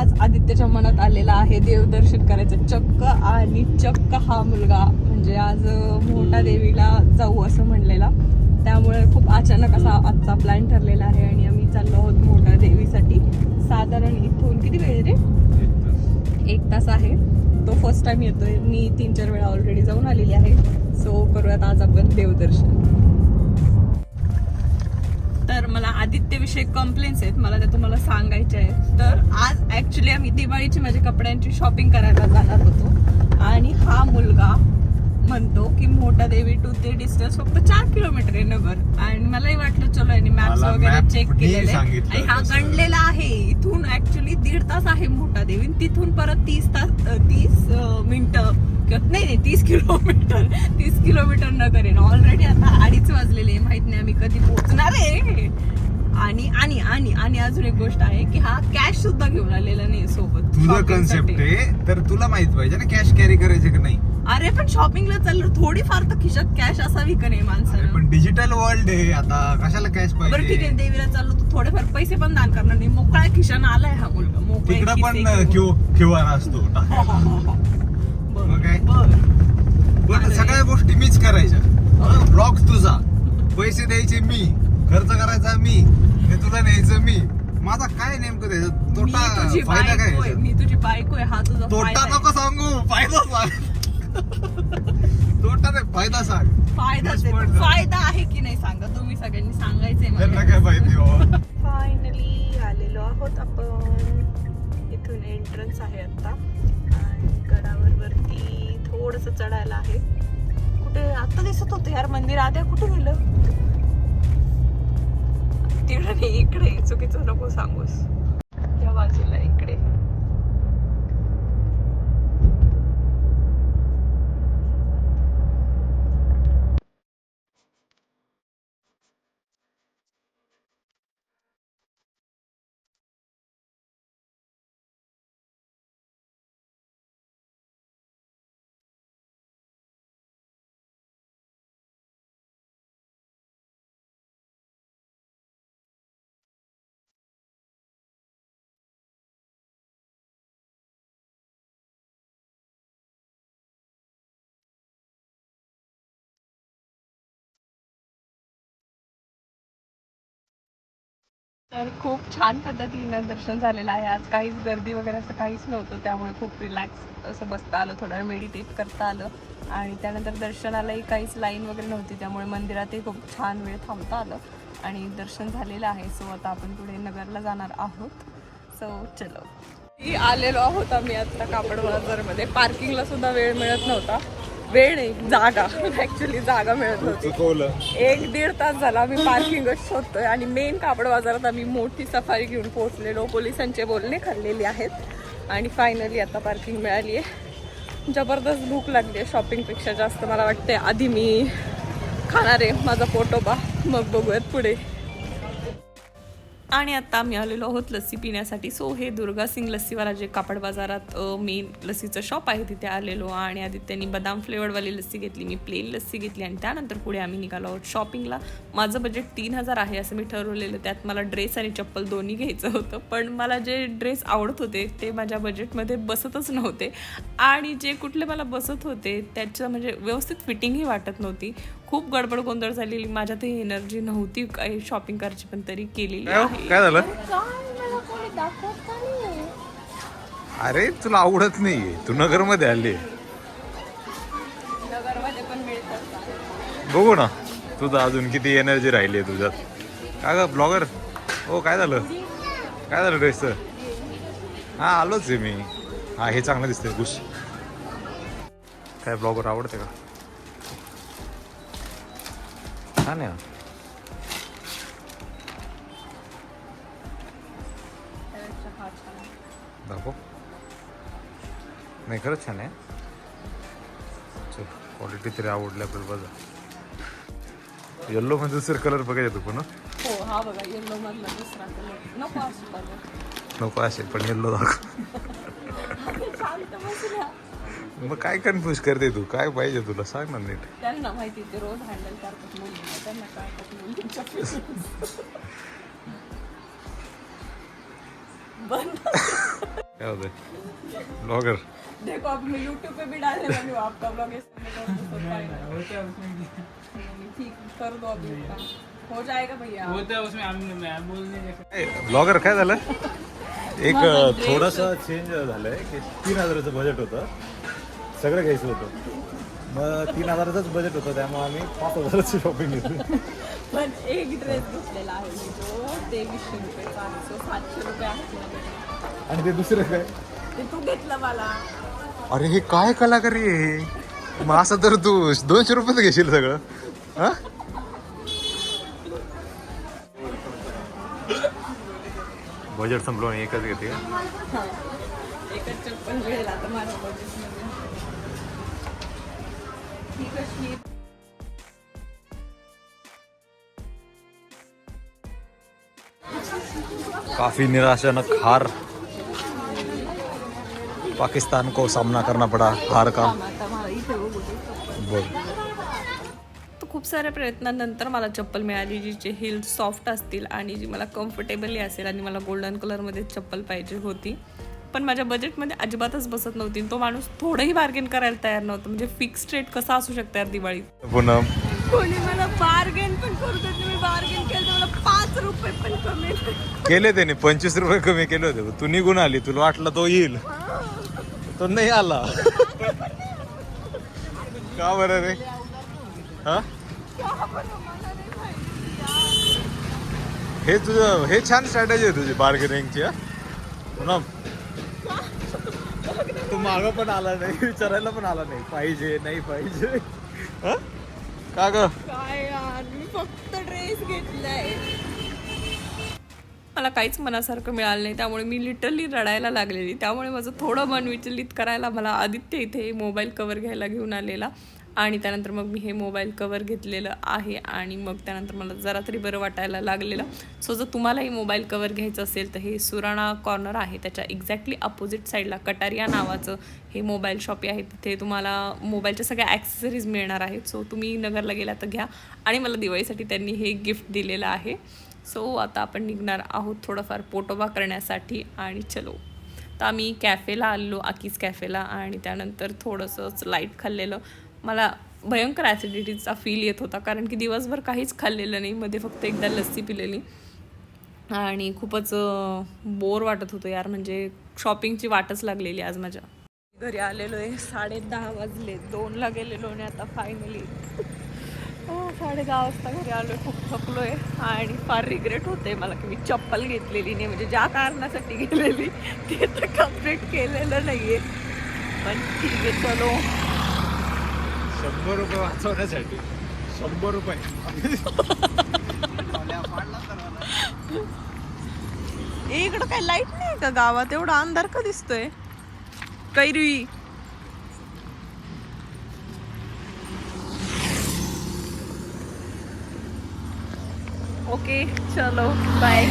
आज आदित्यच्या मनात आलेला आहे देवदर्शन करायचं चक्क, आणि चक्क हा मुलगा म्हणजे आज मोठा देवीला जाऊ असं म्हणलेला, त्यामुळे खूप अचानक असा आजचा प्लॅन ठरलेला आहे आणि आम्ही चाललो आहोत मोठा देवीसाठी. साधारण इथून किती वेळ रे? 1 तास आहे. तो फर्स्ट टाइम येतोय, मी 3-4 वेळा ऑलरेडी जाऊन आलेली आहे. सो करूयात आज आपण देवदर्शन. तर मला आदित्यविषयी कंप्लेंट्स आहेत, मला त्या तुम्हाला सांगायच्या आहेत. तर आज ऍक्च्युली आम्ही दिवाळीची माझ्या कपड्यांची शॉपिंग करायला जाणार होतो आणि हा मुलगा म्हणतो की मोठा देवी टू ते डिस्टन्स फक्त 4 किलोमीटर आहे नगर. आणि मलाही वाटलं चलो यांनी मॅप्स वगैरे चेक केलेले आणि हा गणलेला आहे. इथून ऍक्च्युली 1.5 तास आहे मोठा देवी, तिथून परत 30 मिनिटं नाही 30 किलोमीटर नगर आहे. ऑलरेडी आता 2:30 वाजलेले, माहित नाही आम्ही कधी पोहोचणार आहे. आणि आणि आणि आणि अजून एक गोष्ट आहे की हा कॅश सुद्धा घेऊन आलेला नाही सोबत. तुझं कन्सेप्ट आहे तर तुला माहित पाहिजे ना कॅश कॅरी करायचे की नाही. अरे पण शॉपिंगला चाललो, थोडीफार तर खिशात कॅश असावी का नाही माणसाला. पण डिजिटल वर्ल्ड आहे आता, कशाला कॅश बरं ठीक पाहिजे. आहे, देवीला चाललो तर थोडेफार पैसे पण दान करणार नाही. मोकळ्या खिशानं आलाय हा मुलगा, मोकळ्या तिकडं पण खिसे. क्यूआर असतो. बरं, काय? बरं. पण सगळ्या गोष्टी मीच करायच्या. ब्लॉग तुझा, पैसे द्यायचे मी, खर्च करायचा मी, हे तुला न्यायचं मी. माझा काय नेमकं द्यायचं? तोटा फायदा काय? मी तुझी बायको आहे, हा तुझा तोटा नको सांगू, फायदा सांग. तोटा नाही, फायदा सांग. फायदा आहे की नाही सांगा, तुम्ही सगळ्यांनी सांगायचंय त्यांना काय माहिती बाबा. फायनली आलेलो आहोत आपण. इथून एंट्रन्स आहे आता आणि गडावर वरती थोडस चढायला आहे. कुठे आता दिसत होतं यार मंदिर, आद्या कुठे गेलं? तिकडे नाही, इकडे. चुकीचं नको सांगूस, त्या बाजूला इकडे. तर खूप छान पद्धतीनं दर्शन झालेलं आहे आज. काहीच गर्दी वगैरे असं काहीच नव्हतं, त्यामुळे खूप रिलॅक्स असं बसता आलं, थोडा वेळ मेडिटेट करता आलं. आणि त्यानंतर दर्शनालाही काहीच लाईन वगैरे नव्हती, त्यामुळे मंदिरातही खूप छान वेळ थांबता आलं आणि दर्शन झालेलं आहे. सो आता आपण पुढे नगरला जाणार आहोत. सो चलो, आलेलो आहोत आम्ही आता कापड बाजारमध्ये. पार्किंगला सुद्धा वेळ मिळत नव्हता. वेळ नाही, जागा. ऍक्च्युली जागा मिळत नव्हती. 1-1.5 तास झाला आम्ही पार्किंगच शोधतोय आणि मेन कापड बाजारात आम्ही मोठी सफारी घेऊन पोहोचलेलो. पोलिसांचे बोलणे खाल्लेले आहेत आणि फायनली आता पार्किंग मिळाली आहे. जबरदस्त भूक लागली आहे, शॉपिंगपेक्षा जास्त मला वाटते. आधी मी खाणार आहे माझा पोटोबा, मग बघूयात पुढे. आणि आता आम्ही आलेलो आहोत लस्सी पिण्यासाठी. सो हे दुर्गा सिंग लस्सीवाला जे कापड बाजारात मेन लस्सीचं शॉप आहे तिथे आलेलो. आणि आधी त्यांनी बदाम फ्लेवर्डवाली लस्सी घेतली, मी प्लेन लस्सी घेतली आणि त्यानंतर पुढे आम्ही निघालो आहोत शॉपिंगला. माझं बजेट 3000 आहे असं मी ठरवलेलं. त्यात मला ड्रेस आणि चप्पल दोन्ही घ्यायचं होतं, पण मला जे ड्रेस आवडत होते ते माझ्या बजेटमध्ये बसतच नव्हते आणि जे कुठले मला बसत होते त्याचं म्हणजे व्यवस्थित फिटिंगही वाटत नव्हती. खूप गडबड गोंधळ झालेली, माझ्यात एनर्जी नव्हती काही शॉपिंग करायची, पण तरी केलेली आहे. काय झालं? अरे तुला आवडत नाहीये, तू नगर मध्ये आली. नगरमध्ये पण मिळतात. बघू ना तुझं अजून किती एनर्जी राहिली आहे तुझ्यात. काय ग ब्लॉगर? हो काय झालं? काय झालं ड्रेसचं? हा आलोच आहे मी. हा हे चांगलं दिसतंय खुश. काय ब्लॉगर आवडते का? छान आहे. दाखव. नाही खरंच छान आहे. चल क्वालिटी तरी आवडली आपल्याला. बघा येल्लो मध्ये दुसरे कलर बघायचे तू पण. हो हा बघा, येल्लो मधला दुसरा कलर नको असं कलर. नको असे पण येल्लो दाखव. मग काय कन्फ्यूज करते तू? काय पाहिजे तुला सांग ना नीट. त्यांना माहिती, ते रोज हँडल करतात मुलींना, त्यांना काय मुलींच्या काय होतंय ब्लॉगर? देखो अब मैं YouTube पे भी डालने वाली हूँ आपका ब्लॉग ठीक कर दो अभी उसका हो जाएगा भैया होता है उसमें मैं बोल नहीं सकता। ब्लॉगर काय झालं एक थोडंसं चेंज झालंय की 3,000चं बजेट होतं सगळं घ्यायचं होतं मग 3,000चंच बजेट होतं त्यामुळे आम्ही 5,000ची शॉपिंग घेतली पण एक ड्रेस घेतलेला आहे मी तो 2300 रुपये 700 रुपये आहे आणि ते दुसरं काय ते तू घेतलं मला अरे हे काय कलाकारी आहे मग असं तर तू 200 रुपयात घेशील सगळं हा बजेट संपलो आणि एकच घेते का एकच चप्पल मिळेल आता माझ्या बजेटमध्ये ही कशी काफी निराशाजनक हार पाकिस्तान को सामना करना पड़ा हार का आता मला इथे बघू दे. बोल तर खूप साऱ्या प्रयत्नांनंतर मला चप्पल मिळाली जिचे हिल सॉफ्ट असतील आणि जी मला कम्फर्टेबलही असेल आणि मला गोल्डन कलरमध्ये चप्पल पाहिजे होती पण माझ्या बजेटमध्ये अजिबातच बसत नव्हती तो माणूस थोडंही बार्गेन करायला तयार नव्हतं म्हणजे फिक्स रेट कसा असू शकतो यार दिवाळीत पूनम कोणी मला बार्गेन पण करू देत मी बार्गेन केलं तर मला 5 रुपये पण कमी केले त्याने 25 रुपये कमी केले होते तू निघून आली तुला वाटलं तो येईल तो नाही आला का बरं रे हा हे तुझं हे छान स्ट्रॅटेजी आहे तुझी बार्गेनिंगची पूनम तू मागं पण आला नाही विचारायला पण आला नाही पाहिजे नाही पाहिजे हा? का ग काय यार मी फक्त ड्रेस घेतलाय मला काहीच मनासारखं मिळालं नाही त्यामुळे मी लिटरली रडायला लागलेली त्यामुळे माझं थोडं मन विचलित करायला मला आदित्य इथे मोबाईल कवर घ्यायला घेऊन आलेला आणि त्यानंतर मग मी हे मोबाईल कवर घेतलेलं आहे आणि मग त्यानंतर मला जरा तरी बरं वाटायला लागलेलं सो जर तुम्हालाही मोबाईल कवर घ्यायचं असेल तर हे सुराणा कॉर्नर आहे त्याच्या एक्झॅक्टली अपोजिट साईडला कटारिया नावाचं हे मोबाईल शॉप आहे तिथे तुम्हाला मोबाईलच्या सगळ्या ॲक्सेसरीज मिळणार आहेत सो तुम्ही नगरला गेला तर घ्या आणि मला दिवाळीसाठी त्यांनी हे गिफ्ट दिलेलं आहे सो आता आपण निघणार आहोत थोडंफार पोटोबा करण्यासाठी आणि चलो तर आम्ही कॅफेला आलेलो आकीज कॅफेला आणि त्यानंतर थोडंसंच लाईट खाल्लेलं मला भयंकर ॲसिडिटीचा फील येत होता कारण की दिवसभर काहीच खाल्लेलं नाही मध्ये फक्त एकदा लस्सी पिलेली आणि खूपच बोर वाटत होतं यार म्हणजे शॉपिंगची वाटच लागलेली आज माझ्या घरी आलेलो आहे 10:30 वाजले 2ला गेलेलो आणि आता फायनली 10:30 वाजता घरी आलो खूप थकलो आहे आणि फार रिग्रेट होते मला की मी चप्पल घेतलेली नाही म्हणजे ज्या कारणासाठी गेलेली ते तर कम्प्लीट केलेलं नाही आहे पण ठीक आहे चलो 100 रुपये वाचवण्यासाठी 100 रुपये इकडं काय लाईट नाही का गावात एवढा अंधार का दिसतोय कैरी ओके चलो बाय